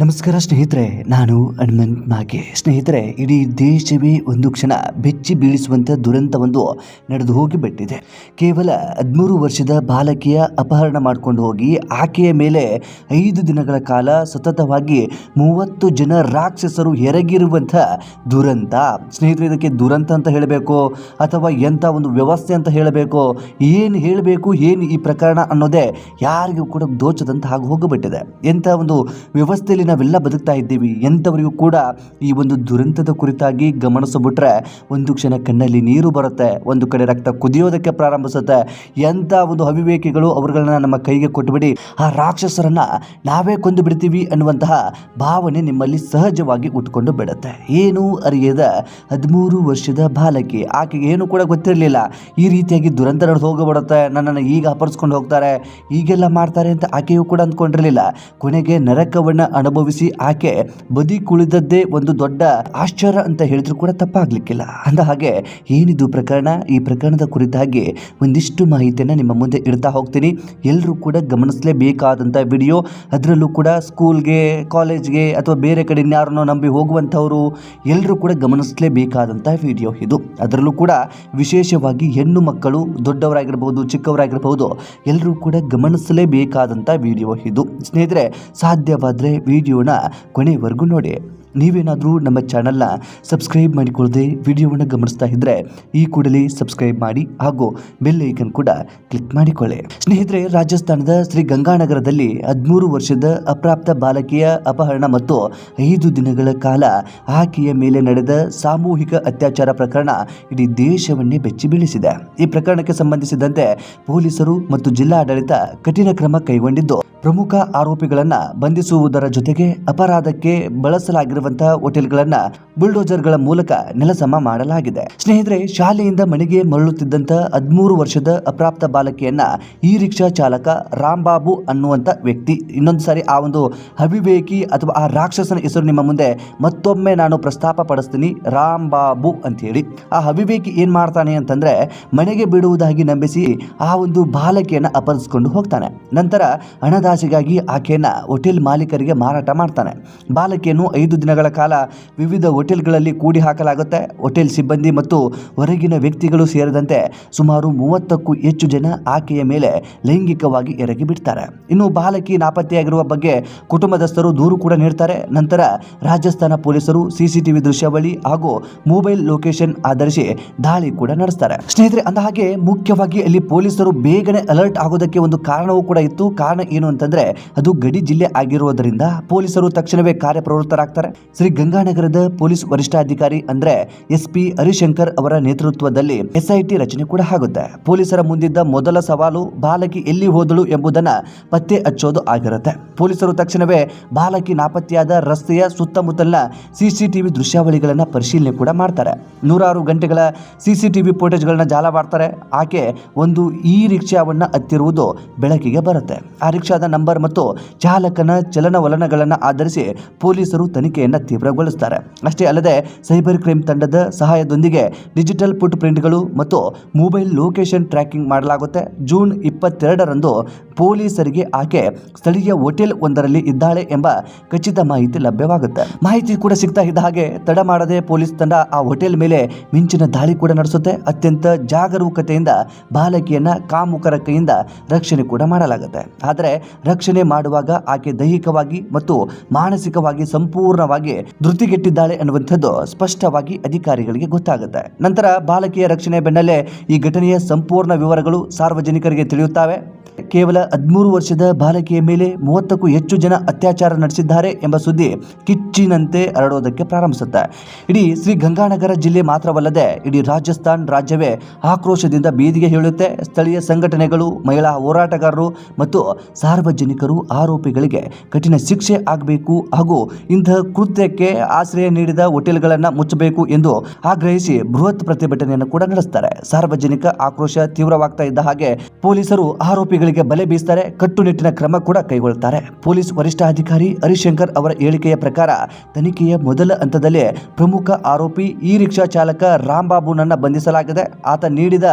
ನಮಸ್ಕಾರ ಸ್ನೇಹಿತರೆ, ನಾನು ಹನುಮಂತ್ ಮಾಗೆ. ಸ್ನೇಹಿತರೆ, ಇಡೀ ದೇಶವೇ ಒಂದು ಕ್ಷಣ ಬೆಚ್ಚಿ ಬೀಳಿಸುವಂಥ ದುರಂತವೊಂದು ನಡೆದು ಹೋಗಿಬಿಟ್ಟಿದೆ. ಕೇವಲ 13 ವರ್ಷದ ಬಾಲಕಿಯ ಅಪಹರಣ ಮಾಡಿಕೊಂಡು ಹೋಗಿ ಆಕೆಯ ಮೇಲೆ 5 ದಿನಗಳ ಕಾಲ ಸತತವಾಗಿ 30 ಜನ ರಾಕ್ಷಸರು ಎರಗಿರುವಂಥ ದುರಂತ. ಸ್ನೇಹಿತರೆ, ಇದಕ್ಕೆ ದುರಂತ ಅಂತ ಹೇಳಬೇಕು ಅಥವಾ ಎಂಥ ಒಂದು ವ್ಯವಸ್ಥೆ ಅಂತ ಹೇಳಬೇಕು, ಏನು ಹೇಳಬೇಕು, ಏನು ಈ ಪ್ರಕರಣ ಅನ್ನೋದೇ ಯಾರಿಗೂ ಕೂಡ ದೋಚದಂತ ಆಗಿ ಹೋಗಿಬಿಟ್ಟಿದೆ. ಎಂಥ ಒಂದು ವ್ಯವಸ್ಥೆಯಲ್ಲಿ ನಾವೆಲ್ಲ ಬದುಕ್ತಾ ಇದ್ದೀವಿ. ಎಂಥವರಿಗೂ ಕೂಡ ಈ ಒಂದು ದುರಂತದ ಕುರಿತಾಗಿ ಗಮನಿಸಿಬಿಟ್ರೆ ಒಂದು ಕ್ಷಣ ಕಣ್ಣಲ್ಲಿ ನೀರು ಬರುತ್ತೆ, ಒಂದು ಕಡೆ ರಕ್ತ ಕುದಿಯೋದಕ್ಕೆ ಪ್ರಾರಂಭಿಸುತ್ತೆ. ಎಂಥ ಒಂದು ಅವಿವೇಕಿಗಳು ಅವರುಗಳನ್ನ ನಮ್ಮ ಕೈಗೆ ಕೊಟ್ಟುಬಿಡಿ, ಆ ರಾಕ್ಷಸರನ್ನ ನಾವೇ ಕೊಂದು ಬಿಡ್ತೀವಿ ಅನ್ನುವಂತಹ ಭಾವನೆ ನಿಮ್ಮಲ್ಲಿ ಸಹಜವಾಗಿ ಉಟ್ಕೊಂಡು ಬಿಡುತ್ತೆ. ಏನೂ ಅರಿಯದ 13 ವರ್ಷದ ಬಾಲಕಿ, ಆಕೆಗೆ ಏನು ಕೂಡ ಗೊತ್ತಿರಲಿಲ್ಲ ಈ ರೀತಿಯಾಗಿ ದುರಂತ ನಡೆದು ಹೋಗಬಿಡುತ್ತೆ, ನನ್ನನ್ನು ಈಗ ಅಪಹರಿಸ್ಕೊಂಡು ಹೋಗ್ತಾರೆ, ಈಗೆಲ್ಲ ಮಾಡ್ತಾರೆ ಅಂತ ಆಕೆಯೂ ಕೂಡ ಅಂದ್ಕೊಂಡಿರಲಿಲ್ಲ. ಕೊನೆಗೆ ನರಕವನ್ನು ಅನುಭವಿಸಿ ಆಕೆ ಬದಿ ಕುಳಿದದ್ದೇ ಒಂದು ದೊಡ್ಡ ಆಶ್ಚರ್ಯ ಅಂತ ಹೇಳಿದ್ರು ಕೂಡ ತಪ್ಪಾಗ್ಲಿಕ್ಕಿಲ್ಲ. ಅಂದ ಹಾಗೆ ಏನಿದು ಪ್ರಕರಣ, ಈ ಪ್ರಕರಣದ ಕುರಿತಾಗಿ ಒಂದಿಷ್ಟು ಮಾಹಿತಿಯನ್ನು ನಿಮ್ಮ ಮುಂದೆ ಇಡ್ತಾ ಹೋಗ್ತೀನಿ. ಎಲ್ಲರೂ ಕೂಡ ಗಮನಿಸಲೇಬೇಕಾದಂಥ ವಿಡಿಯೋ. ಅದರಲ್ಲೂ ಕೂಡ ಸ್ಕೂಲ್ಗೆ, ಕಾಲೇಜ್ಗೆ ಅಥವಾ ಬೇರೆ ಕಡೆ ಯಾರನ್ನೋ ನಂಬಿ ಹೋಗುವಂಥವರು ಎಲ್ಲರೂ ಕೂಡ ಗಮನಿಸಲೇಬೇಕಾದಂಥ ವಿಡಿಯೋ ಇದು. ಅದರಲ್ಲೂ ಕೂಡ ವಿಶೇಷವಾಗಿ ಹೆಣ್ಣು ಮಕ್ಕಳು, ದೊಡ್ಡವರಾಗಿರ್ಬೋದು, ಚಿಕ್ಕವರಾಗಿರ್ಬೋದು, ಎಲ್ಲರೂ ಕೂಡ ಗಮನಿಸಲೇಬೇಕಾದಂಥ ವಿಡಿಯೋ ಇದು. ಸ್ನೇಹಿತರೆ, ಸಾಧ್ಯವಾದರೆ ವಿಡಿಯೋನ ಕೊನೆವರೆಗೂ ನೋಡಿ. ನೀವೇನಾದರೂ ನಮ್ಮ ಚಾನಲ್ನ ಸಬ್ಸ್ಕ್ರೈಬ್ ಮಾಡಿಕೊಳ್ಳದೆ ವಿಡಿಯೋವನ್ನು ಗಮನಿಸ್ತಾ ಇದ್ದರೆ ಈ ಕೂಡಲೇ ಸಬ್ಸ್ಕ್ರೈಬ್ ಮಾಡಿ ಹಾಗೂ ಬೆಲ್ ಐಕನ್ ಕೂಡ ಕ್ಲಿಕ್ ಮಾಡಿಕೊಳ್ಳಿ. ಸ್ನೇಹಿತರೆ, ರಾಜಸ್ಥಾನದ ಶ್ರೀ ಗಂಗಾನಗರದಲ್ಲಿ 13 ವರ್ಷದ ಅಪ್ರಾಪ್ತ ಬಾಲಕಿಯ ಅಪಹರಣ ಮತ್ತು 5 ದಿನಗಳ ಕಾಲ ಆಕೆಯ ಮೇಲೆ ನಡೆದ ಸಾಮೂಹಿಕ ಅತ್ಯಾಚಾರ ಪ್ರಕರಣ ಇಡೀ ದೇಶವನ್ನೇ ಬೆಚ್ಚಿ ಬೀಳಿಸಿದೆ. ಈ ಪ್ರಕರಣಕ್ಕೆ ಸಂಬಂಧಿಸಿದಂತೆ ಪೊಲೀಸರು ಮತ್ತು ಜಿಲ್ಲಾಡಳಿತ ಕಠಿಣ ಕ್ರಮ ಕೈಗೊಂಡಿದ್ದು, ಪ್ರಮುಖ ಆರೋಪಿಗಳನ್ನು ಬಂಧಿಸುವುದರ ಜೊತೆಗೆ ಅಪರಾಧಕ್ಕೆ ಬಳಸಲಾಗಿರುವಂತಹ ಹೋಟೆಲ್ಗಳನ್ನು ಬುಲ್ಡೋಜರ್ಗಳ ಮೂಲಕ ನೆಲಸಮ ಮಾಡಲಾಗಿದೆ. ಸ್ನೇಹಿತರೆ, ಶಾಲೆಯಿಂದ ಮನೆಗೆ ಮರಳುತ್ತಿದ್ದಂಥ 13 ವರ್ಷದ ಅಪ್ರಾಪ್ತ ಬಾಲಕಿಯನ್ನ ಈ ರಿಕ್ಷಾ ಚಾಲಕ ರಾಂಬಾಬು ಅನ್ನುವಂಥ ವ್ಯಕ್ತಿ, ಇನ್ನೊಂದು ಸಾರಿ ಆ ಒಂದು ಅವಿವೇಕಿ ಅಥವಾ ಆ ರಾಕ್ಷಸನ ಹೆಸರು ನಿಮ್ಮ ಮುಂದೆ ಮತ್ತೊಮ್ಮೆ ನಾನು ಪ್ರಸ್ತಾಪ ಪಡಿಸ್ತೀನಿ, ರಾಂಬಾಬು ಅಂತೇಳಿ. ಆ ಅವಿವೇಕಿ ಏನ್ ಮಾಡ್ತಾನೆ ಅಂತಂದ್ರೆ, ಮನೆಗೆ ಬಿಡುವುದಾಗಿ ನಂಬಿಸಿ ಆ ಒಂದು ಬಾಲಕಿಯನ್ನ ಅಪಹರಿಸಿಕೊಂಡು ಹೋಗ್ತಾನೆ. ನಂತರ ಹಣದಾಸೆಗಾಗಿ ಆಕೆಯನ್ನ ಹೋಟೆಲ್ ಮಾಲೀಕರಿಗೆ ಮಾರಾಟ ಮಾಡ್ತಾನೆ. ಬಾಲಕಿಯನ್ನು 5 ದಿನಗಳ ಕಾಲ ವಿವಿಧ ಹೋಟೆಲ್ಗಳಲ್ಲಿ ಕೂಡಿ ಹಾಕಲಾಗುತ್ತೆ. ಹೋಟೆಲ್ ಸಿಬ್ಬಂದಿ ಮತ್ತು ಹೊರಗಿನ ವ್ಯಕ್ತಿಗಳು ಸೇರಿದಂತೆ ಸುಮಾರು 30ಕ್ಕೂ ಹೆಚ್ಚು ಜನ ಆಕೆಯ ಮೇಲೆ ಲೈಂಗಿಕವಾಗಿ ಎರಗಿ ಬಿಡ್ತಾರೆ. ಇನ್ನು ಬಾಲಕಿ ನಾಪತ್ತೆಯಾಗಿರುವ ಬಗ್ಗೆ ಕುಟುಂಬದಸ್ಥರು ದೂರು ಕೂಡ ನೀಡ್ತಾರೆ. ನಂತರ ರಾಜಸ್ಥಾನ ಪೊಲೀಸರು ಸಿಸಿಟಿವಿ ದೃಶ್ಯಾವಳಿ ಹಾಗೂ ಮೊಬೈಲ್ ಲೊಕೇಶನ್ ಆಧರಿಸಿ ದಾಳಿ ಕೂಡ ನಡೆಸ್ತಾರೆ. ಸ್ನೇಹಿತರೆ, ಅಂದ ಹಾಗೆ ಮುಖ್ಯವಾಗಿ ಅಲ್ಲಿ ಪೊಲೀಸರು ಬೇಗನೆ ಅಲರ್ಟ್ ಆಗೋದಕ್ಕೆ ಒಂದು ಕಾರಣವೂ ಕೂಡ ಇತ್ತು. ಕಾರಣ ಏನು ಅಂತಂದ್ರೆ, ಅದು ಗಡಿ ಜಿಲ್ಲೆ ಆಗಿರುವುದರಿಂದ ಪೊಲೀಸರು ತಕ್ಷಣವೇ ಕಾರ್ಯಪ್ರವೃತ್ತರಾಗ್ತಾರೆ. ಶ್ರೀ ಗಂಗಾನಗರದ ಪೊಲೀಸ್ ವರಿಷ್ಠಾಧಿಕಾರಿ ಅಂದ್ರೆ SP ಹರಿಶಂಕರ್ ಅವರ ನೇತೃತ್ವದಲ್ಲಿ SIT ರಚನೆ ಕೂಡ ಆಗುತ್ತೆ. ಪೊಲೀಸರ ಮುಂದಿದ್ದ ಮೊದಲ ಸವಾಲು ಬಾಲಕಿ ಎಲ್ಲಿ ಹೋದಳು ಎಂಬುದನ್ನ ಪತ್ತೆ ಹಚ್ಚೋದು ಆಗಿರುತ್ತೆ. ಪೊಲೀಸರು ತಕ್ಷಣವೇ ಬಾಲಕಿ ನಾಪತ್ತೆಯಾದ ರಸ್ತೆಯ ಸುತ್ತಮುತ್ತಲಿನ CCTV ದೃಶ್ಯಾವಳಿಗಳನ್ನ ಪರಿಶೀಲನೆ ಕೂಡ ಮಾಡ್ತಾರೆ. 100 ಗಂಟೆಗಳ CCTV ಫುಟೇಜ್ಗಳನ್ನ ಜಾಲ ಮಾಡ್ತಾರೆ. ಆಕೆ ಒಂದು ಈ ರಿಕ್ಷಾವನ್ನ ಹತ್ತಿರುವುದು ಬೆಳಕಿಗೆ ಬರುತ್ತೆ. ಆ ರಿಕ್ಷಾದ ನಂಬರ್ ಮತ್ತು ಚಾಲಕನ ಚಲನವಲನಗಳನ್ನು ಆಧರಿಸಿ ಪೊಲೀಸರು ತನಿಖೆಯನ್ನು ತೀವ್ರಗೊಳಿಸುತ್ತಾರೆ. ಅಷ್ಟೇ ಅಲ್ಲದೆ ಸೈಬರ್ ಕ್ರೈಮ್ ತಂಡದ ಸಹಾಯದೊಂದಿಗೆ ಡಿಜಿಟಲ್ ಫುಟ್ ಪ್ರಿಂಟ್ಗಳು ಮತ್ತು ಮೊಬೈಲ್ ಲೊಕೇಶನ್ ಟ್ರ್ಯಾಕಿಂಗ್ ಮಾಡಲಾಗುತ್ತೆ. ಜೂನ್ 22ರಂದು ಪೊಲೀಸರಿಗೆ ಆಕೆ ಸ್ಥಳೀಯ ಹೋಟೆಲ್ ಒಂದರಲ್ಲಿ ಇದ್ದಾಳೆ ಎಂಬ ಖಚಿತ ಮಾಹಿತಿ ಲಭ್ಯವಾಗುತ್ತೆ. ಮಾಹಿತಿ ಕೂಡ ಸಿಗ್ತಾ ಇದ್ದ ಹಾಗೆ ತಡ ಮಾಡದೆ ಪೊಲೀಸ್ ತಂಡ ಆ ಹೋಟೆಲ್ ಮೇಲೆ ಮಿಂಚಿನ ದಾಳಿ ಕೂಡ ನಡೆಸುತ್ತೆ. ಅತ್ಯಂತ ಜಾಗರೂಕತೆಯಿಂದ ಬಾಲಕಿಯನ್ನ ಕಾಮುಕರ ಕೈಯಿಂದ ರಕ್ಷಣೆ ಕೂಡ ಮಾಡಲಾಗುತ್ತೆ. ಆದರೆ ರಕ್ಷಣೆ ಮಾಡುವಾಗ ಆಕೆ ದೈಹಿಕವಾಗಿ ಮತ್ತು ಮಾನಸಿಕವಾಗಿ ಸಂಪೂರ್ಣವಾಗಿ ಧೃತಿಗೆಟ್ಟಿದ್ದಾಳೆ ಅನ್ನುವಂಥದ್ದು ಸ್ಪಷ್ಟವಾಗಿ ಅಧಿಕಾರಿಗಳಿಗೆ ಗೊತ್ತಾಗುತ್ತೆ. ನಂತರ ಬಾಲಕಿಯ ರಕ್ಷಣೆ ಬೆನ್ನಲ್ಲೇ ಈ ಘಟನೆಯ ಸಂಪೂರ್ಣ ವಿವರಗಳು ಸಾರ್ವಜನಿಕರಿಗೆ ತಿಳಿಯುತ್ತವೆ. ಕೇವಲ 13 ವರ್ಷದ ಬಾಲಕಿಯ ಮೇಲೆ 30ಕ್ಕೂ ಹೆಚ್ಚು ಜನ ಅತ್ಯಾಚಾರ ನಡೆಸಿದ್ದಾರೆ ಎಂಬ ಸುದ್ದಿ ಕಿಚ್ಚಿನಂತೆ ಹರಡೋದಕ್ಕೆ ಪ್ರಾರಂಭಿಸುತ್ತೆ. ಇಡೀ ಶ್ರೀ ಗಂಗಾನಗರ ಜಿಲ್ಲೆ ಮಾತ್ರವಲ್ಲದೆ ಇಡೀ ರಾಜಸ್ಥಾನ್ ರಾಜ್ಯವೇ ಆಕ್ರೋಶದಿಂದ ಬೀದಿಗೆ ಹೇಳುತ್ತೆ. ಸ್ಥಳೀಯ ಸಂಘಟನೆಗಳು, ಮಹಿಳಾ ಹೋರಾಟಗಾರರು ಮತ್ತು ಸಾರ್ವಜನಿಕರು ಆರೋಪಿಗಳಿಗೆ ಕಠಿಣ ಶಿಕ್ಷೆ ಆಗಬೇಕು ಹಾಗೂ ಇಂತಹ ಕೃತ್ಯಕ್ಕೆ ಆಶ್ರಯ ನೀಡಿದ ಹೋಟೆಲ್ಗಳನ್ನು ಮುಚ್ಚಬೇಕು ಎಂದು ಆಗ್ರಹಿಸಿ ಬೃಹತ್ ಪ್ರತಿಭಟನೆಯನ್ನು ಕೂಡ ನಡೆಸುತ್ತಾರೆ. ಸಾರ್ವಜನಿಕ ಆಕ್ರೋಶ ತೀವ್ರವಾಗ್ತಾ ಇದ್ದ ಹಾಗೆ ಪೊಲೀಸರು ಆರೋಪಿಗಳಿಗೆ ಆರೋಪಿಗಳಿಗೆ ಬಲೆ ಬೀಸ್ತಾರೆ, ಕಟ್ಟುನಿಟ್ಟಿನ ಕ್ರಮ ಕೂಡ ಕೈಗೊಳ್ಳುತ್ತಾರೆ. ಪೊಲೀಸ್ ವರಿಷ್ಠಾಧಿಕಾರಿ ಹರಿಶಂಕರ್ ಅವರ ಹೇಳಿಕೆಯ ಪ್ರಕಾರ ತನಿಖೆಯ ಮೊದಲ ಹಂತದಲ್ಲೇ ಪ್ರಮುಖ ಆರೋಪಿ ಈ ರಿಕ್ಷಾ ಚಾಲಕ ರಾಂಬಾಬುನನ್ನ ಬಂಧಿಸಲಾಗಿದೆ. ಆತ ನೀಡಿದ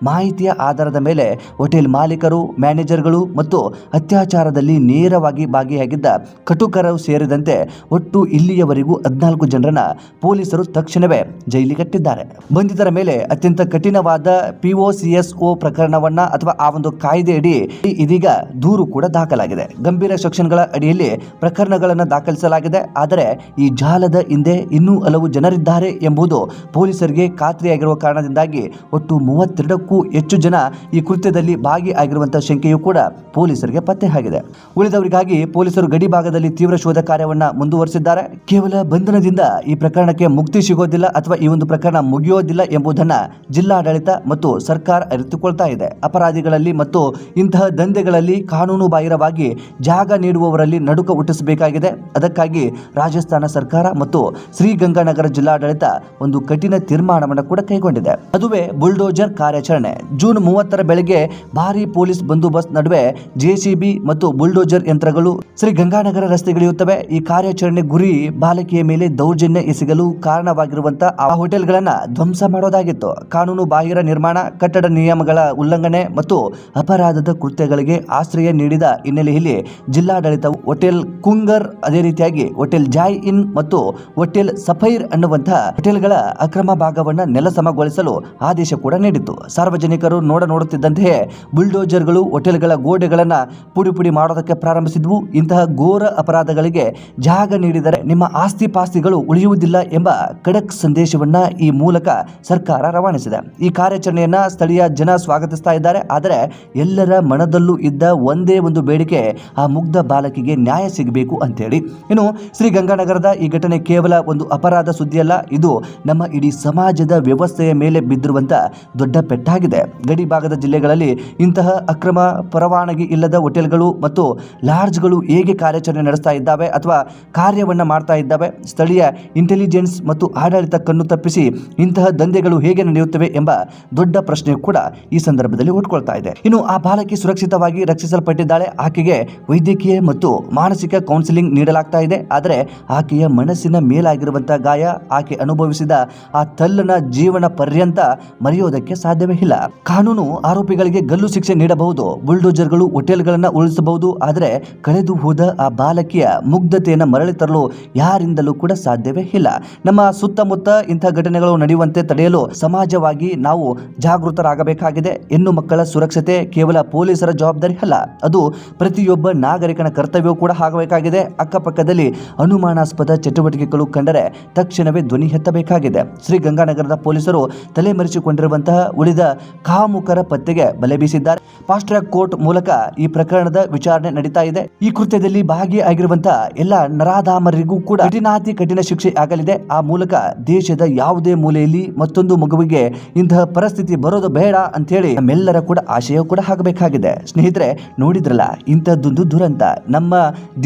ಮಾಹಿತಿಯ ಆಧಾರದ ಮೇಲೆ ಹೋಟೆಲ್ ಮಾಲೀಕರು, ಮ್ಯಾನೇಜರ್ಗಳು ಮತ್ತು ಅತ್ಯಾಚಾರದಲ್ಲಿ ನೇರವಾಗಿ ಭಾಗಿಯಾಗಿದ್ದ ಕಟುಕರು ಸೇರಿದಂತೆ ಒಟ್ಟು ಇಲ್ಲಿಯವರೆಗೂ 14 ಜನರನ್ನ ಪೊಲೀಸರು ತಕ್ಷಣವೇ ಜೈಲಿಗೆ ಕಟ್ಟಿದ್ದಾರೆ. ಬಂಧಿತರ ಮೇಲೆ ಅತ್ಯಂತ ಕಠಿಣವಾದ POCSO ಪ್ರಕರಣವನ್ನ ಅಥವಾ ಆ ಒಂದು ಕಾಯ್ದೆಯಡಿ ಇದೀಗ ದೂರು ಕೂಡ ದಾಖಲಾಗಿದೆ. ಗಂಭೀರ ಸೆಕ್ಷನ್ಗಳ ಅಡಿಯಲ್ಲಿ ಪ್ರಕರಣಗಳನ್ನು ದಾಖಲಿಸಲಾಗಿದೆ. ಆದರೆ ಈ ಜಾಲದ ಹಿಂದೆ ಇನ್ನೂ ಹಲವು ಜನರಿದ್ದಾರೆ ಎಂಬುದು ಪೊಲೀಸರಿಗೆ ಖಾತ್ರಿಯಾಗಿರುವ ಕಾರಣದಿಂದಾಗಿ ಒಟ್ಟು 32ಕ್ಕೂ ಹೆಚ್ಚು ಜನ ಈ ಕೃತ್ಯದಲ್ಲಿ ಭಾಗಿಯಾಗಿರುವಂತಹ ಶಂಕೆಯೂ ಕೂಡ ಪೊಲೀಸರಿಗೆ ಪತ್ತೆ ಆಗಿದೆ. ಉಳಿದವರಿಗಾಗಿ ಪೊಲೀಸರು ಗಡಿ ಭಾಗದಲ್ಲಿ ತೀವ್ರ ಶೋಧ ಕಾರ್ಯವನ್ನ ಮುಂದುವರಿಸಿದ್ದಾರೆ. ಕೇವಲ ಬಂಧನದಿಂದ ಈ ಪ್ರಕರಣಕ್ಕೆ ಮುಕ್ತಿ ಸಿಗೋದಿಲ್ಲ ಅಥವಾ ಈ ಒಂದು ಪ್ರಕರಣ ಮುಗಿಯೋದಿಲ್ಲ ಎಂಬುದನ್ನ ಜಿಲ್ಲಾಡಳಿತ ಮತ್ತು ಸರ್ಕಾರ ಅರಿತುಕೊಳ್ತಾ ಇದೆ. ಅಪರಾಧಿಗಳಲ್ಲಿ ಮತ್ತು ಇಂತಹ ದಂಧೆಗಳಲ್ಲಿ ಕಾನೂನು ಬಾಹಿರವಾಗಿ ಜಾಗ ನೀಡುವವರಲ್ಲಿ ನಡುಕ ಹುಟ್ಟಿಸಬೇಕಾಗಿದೆ. ಅದಕ್ಕಾಗಿ ರಾಜಸ್ಥಾನ ಸರ್ಕಾರ ಮತ್ತು ಶ್ರೀಗಂಗಾನಗರ ಜಿಲ್ಲಾಡಳಿತ ಒಂದು ಕಠಿಣ ತೀರ್ಮಾನವನ್ನು ಕೂಡ ಕೈಗೊಂಡಿದೆ. ಅದುವೇ ಬುಲ್ಡೋಜರ್ ಕಾರ್ಯಾಚರಣೆ. ಜೂನ್ 30ರ ಬೆಳಗ್ಗೆ ಭಾರಿ ಪೊಲೀಸ್ ಬಂದೋಬಸ್ತ್ ನಡುವೆ JCB ಮತ್ತು ಬುಲ್ಡೋಜರ್ ಯಂತ್ರಗಳು ಶ್ರೀಗಂಗಾನಗರ ರಸ್ತೆಗಿಳಿಯುತ್ತವೆ. ಈ ಕಾರ್ಯಾಚರಣೆ ಗುರಿ ಬಾಲಕಿಯ ಮೇಲೆ ದೌರ್ಜನ್ಯ ಎಸಗಲು ಕಾರಣವಾಗಿರುವಂತಹ ಆ ಹೋಟೆಲ್ಗಳನ್ನ ಧ್ವಂಸ ಮಾಡೋದಾಗಿತ್ತು. ಕಾನೂನು ಬಾಹಿರ ನಿರ್ಮಾಣ, ಕಟ್ಟಡ ನಿಯಮಗಳ ಉಲ್ಲಂಘನೆ ಮತ್ತು ಅಪರಾಧದ ಕೃತ್ಯಗಳಿಗೆ ಆಶ್ರಯ ನೀಡಿದ ಹಿನ್ನೆಲೆಯಲ್ಲಿ ಜಿಲ್ಲಾಡಳಿತವು ಹೋಟೆಲ್ ಕುಂಗರ್, ಅದೇ ರೀತಿಯಾಗಿ ಹೋಟೆಲ್ ಜಾಯ್ ಇನ್ ಮತ್ತು ಹೋಟೆಲ್ ಸಫೈರ್ ಅನ್ನುವಂತಹ ಹೋಟೆಲ್ಗಳ ಅಕ್ರಮ ಭಾಗವನ್ನ ನೆಲಸಮಗೊಳಿಸಲು ಆದೇಶ ಕೂಡ ನೀಡಿತ್ತು. ಸಾರ್ವಜನಿಕರು ನೋಡುತ್ತಿದ್ದಂತೆಯೇ ಬುಲ್ಡೋಜರ್ಗಳು ಹೋಟೆಲ್ಗಳ ಗೋಡೆಗಳನ್ನ ಪುಡಿ ಮಾಡೋದಕ್ಕೆ ಪ್ರಾರಂಭಿಸಿದ್ವು. ಇಂತಹ ಘೋರ ಅಪರಾಧಗಳಿಗೆ ಜಾಗ ನೀಡಿದರೆ ನಿಮ್ಮ ಆಸ್ತಿ ಪಾಸ್ತಿಗಳು ಉಳಿಯುವುದಿಲ್ಲ ಎಂಬ ಖಡಕ್ ಸಂದೇಶವನ್ನ ಈ ಮೂಲಕ ಸರ್ಕಾರ ರವಾನಿಸಿದೆ. ಈ ಕಾರ್ಯಾಚರಣೆಯನ್ನ ಸ್ಥಳೀಯ ಜನ ಸ್ವಾಗತಿಸ್ತಾ ಇದ್ದಾರೆ. ಆದರೆ ಎಲ್ಲರ ಮನದಲ್ಲೂ ಇದ್ದ ಒಂದೇ ಒಂದು ಬೇಡಿಕೆ, ಆ ಮುಗ್ಧ ಬಾಲಕಿಗೆ ನ್ಯಾಯ ಸಿಗಬೇಕು ಅಂತೇಳಿ. ಇನ್ನು ಶ್ರೀಗಂಗಾನಗರದ ಈ ಘಟನೆ ಕೇವಲ ಒಂದು ಅಪರಾಧ ಸುದ್ದಿಯಲ್ಲ, ಇದು ನಮ್ಮ ಇಡೀ ಸಮಾಜದ ವ್ಯವಸ್ಥೆಯ ಮೇಲೆ ಬಿದ್ದಿರುವಂತ ದೊಡ್ಡ ಪೆಟ್ಟಾಗಿದೆ. ಗಡಿ ಭಾಗದ ಜಿಲ್ಲೆಗಳಲ್ಲಿ ಇಂತಹ ಅಕ್ರಮ, ಪರವಾನಗಿ ಇಲ್ಲದ ಹೋಟೆಲ್ಗಳು ಮತ್ತು ಲಾಡ್ಜ್ಗಳು ಹೇಗೆ ಕಾರ್ಯಾಚರಣೆ ನಡೆಸ್ತಾ ಇದ್ದಾವೆ ಅಥವಾ ಕಾರ್ಯವನ್ನ ಮಾಡ್ತಾ ಇದ್ದಾವೆ, ಸ್ಥಳೀಯ ಇಂಟೆಲಿಜೆನ್ಸ್ ಮತ್ತು ಆಡಳಿತ ಕಣ್ಣು ತಪ್ಪಿಸಿ ಇಂತಹ ದಂಧೆಗಳು ಹೇಗೆ ನಡೆಯುತ್ತವೆ ಎಂಬ ದೊಡ್ಡ ಪ್ರಶ್ನೆ ಕೂಡ ಈ ಸಂದರ್ಭದಲ್ಲಿ ಹುಟ್ಟುಕೊಳ್ತಾ ಇದೆ. ಇನ್ನು ಆ ಬಾಲಕಿ ಸುರಕ್ಷಿತವಾಗಿ ರಕ್ಷಿಸಲ್ಪಟ್ಟಿದ್ದಾಳೆ. ಆಕೆಗೆ ವೈದ್ಯಕೀಯ ಮತ್ತು ಮಾನಸಿಕ ಕೌನ್ಸಿಲಿಂಗ್ ನೀಡಲಾಗ್ತಾ ಇದೆ. ಆದರೆ ಆಕೆಯ ಮನಸ್ಸಿನ ಮೇಲಾಗಿರುವಂತಹ ಗಾಯ, ಆಕೆ ಅನುಭವಿಸಿದ ಆ ತಲ್ಲನ ಜೀವನ ಪರ್ಯಂತ ಮರೆಯೋದಕ್ಕೆ ಸಾಧ್ಯವೇ ಇಲ್ಲ. ಕಾನೂನು ಆರೋಪಿಗಳಿಗೆ ಗಲ್ಲು ಶಿಕ್ಷೆ ನೀಡಬಹುದು, ಬುಲ್ಡೋಜರ್ಗಳು ಹೋಟೆಲ್ಗಳನ್ನ ಉಳಿಸಬಹುದು. ಆದರೆ ಕಳೆದು ಹೋದ ಆ ಬಾಲಕಿಯ ಮುಗ್ಧತೆಯನ್ನು ಮರಳಿ ತರಲು ಯಾರಿಂದಲೂ ಕೂಡ ಸಾಧ್ಯವೇ ಇಲ್ಲ. ನಮ್ಮ ಸುತ್ತಮುತ್ತ ಇಂಥ ಘಟನೆಗಳು ನಡೆಯುವಂತೆ ತಡೆಯಲು ಸಮಾಜವಾಗಿ ನಾವು ಜಾಗೃತರಾಗಬೇಕಾಗಿದೆ. ಹೆಣ್ಣು ಮಕ್ಕಳ ಸುರಕ್ಷತೆ ಕೇವಲ ಪೊಲೀಸರ ಜವಾಬ್ದಾರಿ ಅಲ್ಲ, ಅದು ಪ್ರತಿಯೊಬ್ಬ ನಾಗರಿಕನ ಕರ್ತವ್ಯವೂ ಕೂಡ ಆಗಬೇಕಾಗಿದೆ. ಅಕ್ಕಪಕ್ಕದಲ್ಲಿ ಅನುಮಾನಾಸ್ಪದ ಚಟುವಟಿಕೆಗಳು ಕಂಡರೆ ತಕ್ಷಣವೇ ಧ್ವನಿ ಎತ್ತಬೇಕಾಗಿದೆ. ಶ್ರೀಗಂಗಾನಗರದ ಪೊಲೀಸರು ತಲೆಮರೆಸಿಕೊಂಡಿರುವಂತಹ ಉಳಿದ ಕಾಮುಕರ ಪತ್ತೆಗೆ ಬಲೆ ಬೀಸಿದ್ದಾರೆ. ಫಾಸ್ಟ್ ಟ್ರ್ಯಾಕ್ ಕೋರ್ಟ್ ಮೂಲಕ ಈ ಪ್ರಕರಣದ ವಿಚಾರಣೆ ನಡೀತಾ ಇದೆ. ಈ ಕೃತ್ಯದಲ್ಲಿ ಭಾಗಿಯಾಗಿರುವಂತಹ ಎಲ್ಲ ನರಾಧಾಮರಿಗೂ ಕೂಡ ಕಠಿಣ ಶಿಕ್ಷೆ ಆಗಲಿದೆ. ಆ ಮೂಲಕ ದೇಶದ ಯಾವುದೇ ಮೂಲೆಯಲ್ಲಿ ಮತ್ತೊಂದು ಮಗುವಿಗೆ ಇಂತಹ ಪರಿಸ್ಥಿತಿ ಬರೋದು ಬೇಡ ಅಂತ ಹೇಳಿ ನಮ್ಮೆಲ್ಲರ ಕೂಡ ಆಶಯ ಕೂಡ ಆಗಬೇಕಾಗಿದೆ. ಸ್ನೇಹಿತರೆ, ನೋಡಿದ್ರಲ್ಲ, ಇಂಥದ್ದೊಂದು ದುರಂತ. ನಮ್ಮ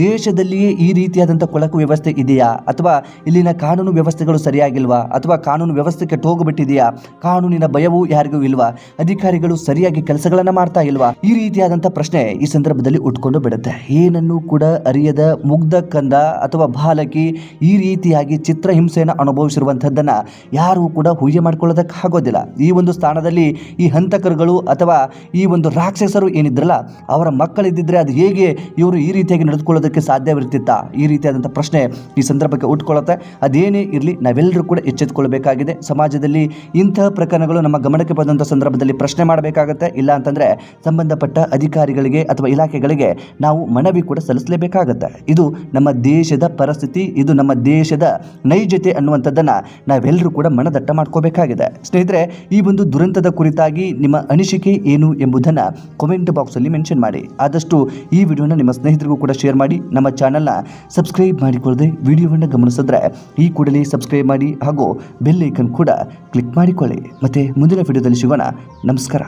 ದೇಶದಲ್ಲಿಯೇ ಈ ರೀತಿಯಾದಂತಹ ಕೊಳಕು ವ್ಯವಸ್ಥೆ ಇದೆಯಾ ಅಥವಾ ಇಲ್ಲಿನ ಕಾನೂನು ವ್ಯವಸ್ಥೆಗಳು ಸರಿಯಾಗಿಲ್ವಾ ಅಥವಾ ಕಾನೂನು ವ್ಯವಸ್ಥೆ ಕೆಟ್ಟು ಹೋಗ್ಬಿಟ್ಟಿದೆಯಾ? ಕಾನೂನಿನ ಭಯವೂ ಯಾರಿಗೂ ಇಲ್ವಾ? ಅಧಿಕಾರಿಗಳು ಸರಿಯಾಗಿ ಕೆಲಸಗಳನ್ನ ಮಾಡ್ತಾ ಇಲ್ವಾ? ಈ ರೀತಿಯಾದಂತಹ ಪ್ರಶ್ನೆ ಈ ಸಂದರ್ಭದಲ್ಲಿ ಉಟ್ಕೊಂಡು ಬಿಡುತ್ತೆ. ಏನನ್ನೂ ಕೂಡ ಅರಿಯದ ಮುಗ್ಧ ಕಂದ ಅಥವಾ ಬಾಲಕಿ ಈ ರೀತಿಯಾಗಿ ಚಿತ್ರಹಿಂಸೆಯನ್ನು ಅನುಭವಿಸಿರುವಂತಹದ್ದನ್ನ ಯಾರು ಕೂಡ ಊಹೆ ಮಾಡ್ಕೊಳ್ಳೋದಕ್ಕೆ ಆಗೋದಿಲ್ಲ. ಈ ಒಂದು ಸ್ಥಾನದಲ್ಲಿ ಈ ಹಂತಕರುಗಳು ಅಥವಾ ಈ ಒಂದು ರಾಕ್ಷಸರು ಏನಿದ್ರಲ್ಲ, ಅವರ ಮಕ್ಕಳಿದ್ದಿದ್ರೆ ಅದು ಹೇಗೆ ಇವರು ಈ ರೀತಿಯಾಗಿ ನಡೆದುಕೊಳ್ಳೋದಕ್ಕೆ ಸಾಧ್ಯವಿರ್ತಿತ್ತ? ಈ ರೀತಿಯಾದಂಥ ಪ್ರಶ್ನೆ ಈ ಸಂದರ್ಭಕ್ಕೆ ಉಟ್ಕೊಳ್ಳುತ್ತೆ. ಅದೇನೇ ಇರಲಿ, ನಾವೆಲ್ಲರೂ ಕೂಡ ಎಚ್ಚೆತ್ತುಕೊಳ್ಬೇಕಾಗಿದೆ. ಸಮಾಜದಲ್ಲಿ ಇಂತಹ ಪ್ರಕರಣಗಳು ನಮ್ಮ ಗಮನಕ್ಕೆ ಬಂದಂಥ ಸಂದರ್ಭದಲ್ಲಿ ಪ್ರಶ್ನೆ ಮಾಡಬೇಕಾಗತ್ತೆ. ಇಲ್ಲ ಅಂತಂದ್ರೆ ಸಂಬಂಧಪಟ್ಟ ಅಧಿಕಾರಿಗಳಿಗೆ ಅಥವಾ ಇಲಾಖೆಗಳಿಗೆ ನಾವು ಮನವಿ ಕೂಡ ಸಲ್ಲಿಸಲೇಬೇಕಾಗತ್ತೆ. ಇದು ನಮ್ಮ ದೇಶದ ಪರಿಸ್ಥಿತಿ, ಇದು ನಮ್ಮ ದೇಶದ ನೈಜತೆ ಅನ್ನುವಂಥದ್ದನ್ನ ನಾವೆಲ್ಲರೂ ಕೂಡ ಮನದಟ್ಟ ಮಾಡ್ಕೋಬೇಕಾಗಿದೆ. ಸ್ನೇಹಿತರೆ, ಈ ಒಂದು ದುರಂತದ ಕುರಿತಾಗಿ ನಿಮ್ಮ ಅನಿಸಿಕೆ ಏನು ಎಂಬುದನ್ನ ಕಾಮೆಂಟ್ ಬಾಕ್ಸ್ ಅಲ್ಲಿ ಮೆನ್ಷನ್ ಮಾಡಿ. ಆದಷ್ಟು ಈ ವಿಡಿಯೋನ ನಿಮ್ಮ ಸ್ನೇಹಿತರಿಗೂ ಕೂಡ ಶೇರ್ ಮಾಡಿ. ನಮ್ಮ ಚಾನೆಲ್ನ ಸಬ್ಸ್ಕ್ರೈಬ್ ಮಾಡಿಕೊಳ್ಳದೆ ವಿಡಿಯೋವನ್ನು ಗಮನಿಸಿದ್ರೆ ಈ ಕೂಡಲೇ ಸಬ್ಸ್ಕ್ರೈಬ್ ಮಾಡಿ ಹಾಗೂ ಬೆಲ್ ಐಕನ್ ಕೂಡ ಕ್ಲಿಕ್ ಮಾಡಿಕೊಳ್ಳಿ. ಮತ್ತೆ ಮುಂದಿನ ವಿಡಿಯೋದಲ್ಲಿ ಸಿಗೋಣ. ನಮಸ್ಕಾರ.